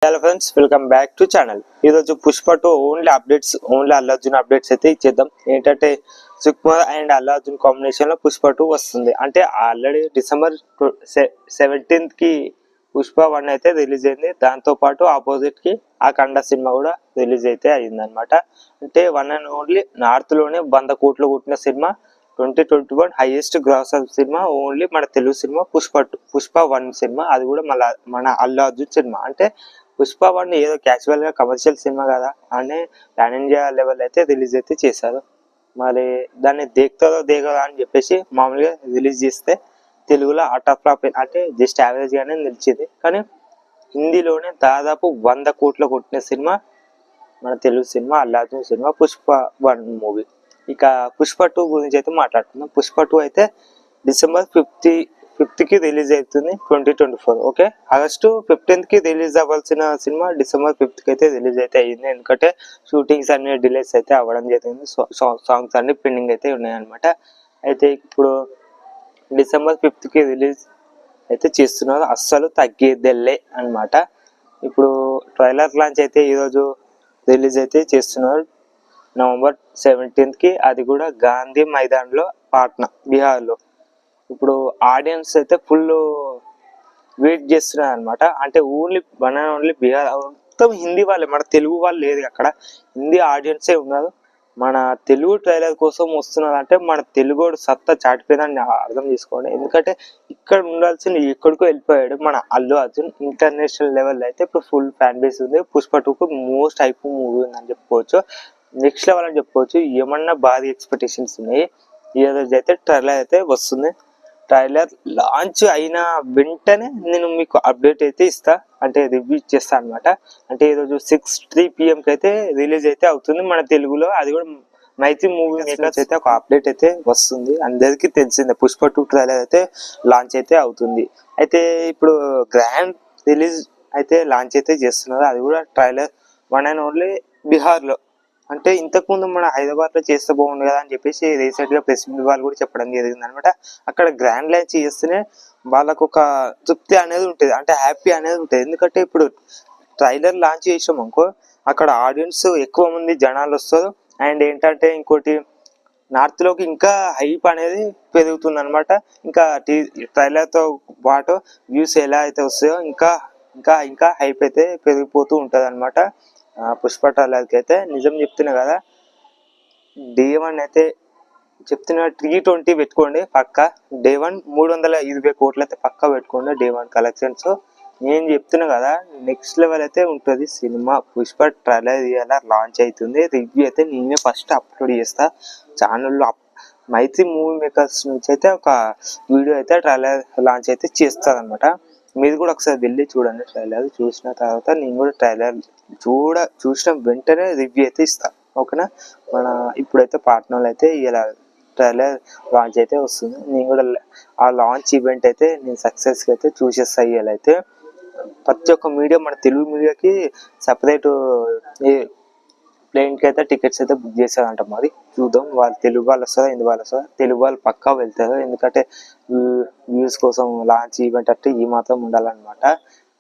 Hello friends, welcome back to channel. ఈరోజు Pushpa 2 only Allu Arjun updates అయితే ఇచ్చేద్దాం. ఏంటంటే సుకుమార్ అండ్ అల్లు అర్జున్ కాంబినేషన్ లో పుష్ప 2 వస్తుంది. అంటే ఆల్రెడీ డిసెంబర్ 17th కి పుష్ప 1 అయితే రిలీజ్ అయింది. దాంతో పాటు ఆపోజిట్ కి అఖండ సినిమా కూడా రిలీజ్ అయితే అయింది అనమాట. అంటే వన్ అండ్ ఓన్లీ నార్త్ లోనే 100 కోట్లు కొట్టిన cinema, 2021 highest grosser cinema only మన తెలుగు సినిమా పుష్ప 1 సినిమా. అది కూడా మన అల్లు అర్జున్ సినిమా. అంటే పుష్ప 1 ఏదో క్యాజువల్ గా కమర్షియల్ సినిమా కదా అని పాన్ ఇండియా లెవెల్ అయితే రిలీజ్ అయితే చేశారు. మరి దాన్ని దేక్తారో దేగదా అని చెప్పేసి మామూలుగా రిలీజ్ చేస్తే తెలుగులో ఆర్ట్ ఆఫ్ ఫ్లాప్ అంటే జస్ట్ యావరేజ్ గానే నిలిచింది. కానీ హిందీలోనే దాదాపు 100 కోట్లు కొట్టిన సినిమా మన Telugu cinema Allu Arjun cinema Pushpa 1 movie. ఇక పుష్ప 2 గురించి అయితే మాట్లాడుతున్నాం. పుష్ప 2 అయితే డిసెంబర్ 5th కి రిలీజ్ అవుతుంది 2024. ఓకే, ఆగస్టు 15th కి రిలీజ్ అవ్వాల్సిన సినిమా డిసెంబర్ 5th కి అయితే రిలీజ్ అయితే అయ్యింది. ఎందుకంటే షూటింగ్స్ అన్ని డిలేస్ అయితే అవ్వడం జరిగింది. సాంగ్స్ అన్ని పెండింగ్ అయితే ఉన్నాయన్నమాట. అయితే ఇప్పుడు డిసెంబర్ 5th కి రిలీజ్ అయితే చేస్తున్నారు. అస్సలు తగ్గేదెల్లే అనమాట. ఇప్పుడు ట్రైలర్ లాంచ్ అయితే ఈరోజు రిలీజ్ అయితే చేస్తున్నారు నవంబర్ 17th కి. అది కూడా గాంధీ మైదాన్లో, పాట్నా, బీహార్లో. ఇప్పుడు ఆడియన్స్ అయితే ఫుల్ వెయిట్ చేస్తున్నారు అనమాట. అంటే ఓన్లీ బీహార్ మొత్తం హిందీ వాళ్ళే, మన తెలుగు వాళ్ళు లేదు అక్కడ. హిందీ ఆడియన్సే ఉన్నారు. మన తెలుగు ట్రైలర్ కోసం వస్తున్నారు. అంటే మన తెలుగు సత్తా చాటిపోయిందని అర్థం చేసుకోండి. ఎందుకంటే ఇక్కడ ఉండాల్సిన ఎక్కడికో వెళ్ళిపోయాడు మన అల్లు అర్జున్. ఇంటర్నేషనల్ లెవెల్ అయితే ఇప్పుడు ఫుల్ ఫ్యాన్ బేస్ ఉంది. పుష్ప 2కు మోస్ట్ హైప్ మూవీ ఉందని చెప్పుకోవచ్చు. నెక్స్ట్ లెవెల్ అని చెప్పుకోవచ్చు. ఏమన్నా భారీ ఎక్స్పెక్టేషన్స్ ఉన్నాయి. ఈ రోజు అయితే ట్రైలర్ అయితే వస్తుంది. ట్రైలర్ లాంచ్ అయిన వెంటనే నేను మీకు అప్డేట్ అయితే ఇస్తా, అంటే రివ్యూ ఇచ్చేస్తా అనమాట. అంటే ఈరోజు 6:03 PM కి అయితే రిలీజ్ అయితే అవుతుంది మన తెలుగులో. అది కూడా మైత్రి మూవీ మేకర్స్ అయితే ఒక అప్డేట్ అయితే వస్తుంది. అందరికీ తెలిసిందే పుష్ప 2 ట్రైలర్ అయితే లాంచ్ అయితే అవుతుంది. అయితే ఇప్పుడు గ్రాండ్ రిలీజ్ అయితే లాంచ్ అయితే చేస్తున్నారు. అది కూడా ట్రైలర్ వన్ అండ్ ఓన్లీ బీహార్లో. అంటే ఇంతకుముందు మన హైదరాబాద్ లో చేస్తే బాగుంది కదా అని చెప్పేసి రీసెంట్ గా ప్రెస్ మీట్ వాళ్ళు కూడా చెప్పడం జరిగింది అనమాట. అక్కడ గ్రాండ్ లాంచ్ చేస్తేనే వాళ్ళకు ఒక తృప్తి అనేది ఉంటుంది, అంటే హ్యాపీ అనేది ఉంటుంది. ఎందుకంటే ఇప్పుడు ట్రైలర్ లాంచ్ చేసాం అనుకో, అక్కడ ఆడియన్స్ ఎక్కువ మంది జనాలు వస్తారు. అండ్ ఏంటంటే ఇంకోటి నార్త్ లోకి ఇంకా హైప్ అనేది పెరుగుతుంది అనమాట. ఇంకా ట్రైలర్ తో పాటు వ్యూస్ ఎలా అయితే వస్తాయో ఇంకా ఇంకా ఇంకా హైప్ అయితే పెరిగిపోతూ ఉంటది అనమాట. పుష్ప ట్రైలర్కి అయితే నిజం చెప్తున్నా కదా, Day 1 అయితే చెప్తున్నా 320 పెట్టుకోండి పక్క. Day 1 320 కోట్లు అయితే పక్క పెట్టుకోండి Day 1 కలెక్షన్స్. నేను చెప్తున్నా కదా, నెక్స్ట్ లెవెల్ అయితే ఉంటుంది సినిమా. పుష్ప ట్రైలర్ ఇవాళ లాంచ్ అవుతుంది. రివ్యూ అయితే నేనే ఫస్ట్ అప్లోడ్ చేస్తా ఛానల్లో. మైత్రి మూవీ మేకర్స్ నుంచి అయితే ఒక వీడియో అయితే ట్రైలర్ లాంచ్ అయితే చేస్తుంది అనమాట. మీరు కూడా ఒకసారి వెళ్ళి చూడండి ట్రైలర్. చూసిన తర్వాత నేను కూడా ట్రైలర్ చూసిన వెంటనే రివ్యూ అయితే ఇస్తా, ఓకేనా. మన ఇప్పుడైతే పాట్నాలో అయితే ఇలా ట్రైలర్ లాంచ్ అయితే వస్తుంది. నేను కూడా ఆ లాంచ్ ఈవెంట్ అయితే నేను సక్సెస్గా అయితే చూసేస్తా. ఇవాళ అయితే ప్రతి ఒక్క మీడియా, మన తెలుగు మీడియాకి సపరేట్ ప్లేన్కి అయితే టికెట్స్ అయితే బుక్ చేస్తారంట. మరి చూద్దాం, వాళ్ళు తెలుగు వాళ్ళు వస్తారా, హిందీ వాళ్ళు వస్తారా. తెలుగు వాళ్ళు పక్కా వెళ్తారు, ఎందుకంటే వ్యూస్ కోసం లాంచ్ ఈవెంట్ అంటే ఈ మాత్రం ఉండాలన్నమాట.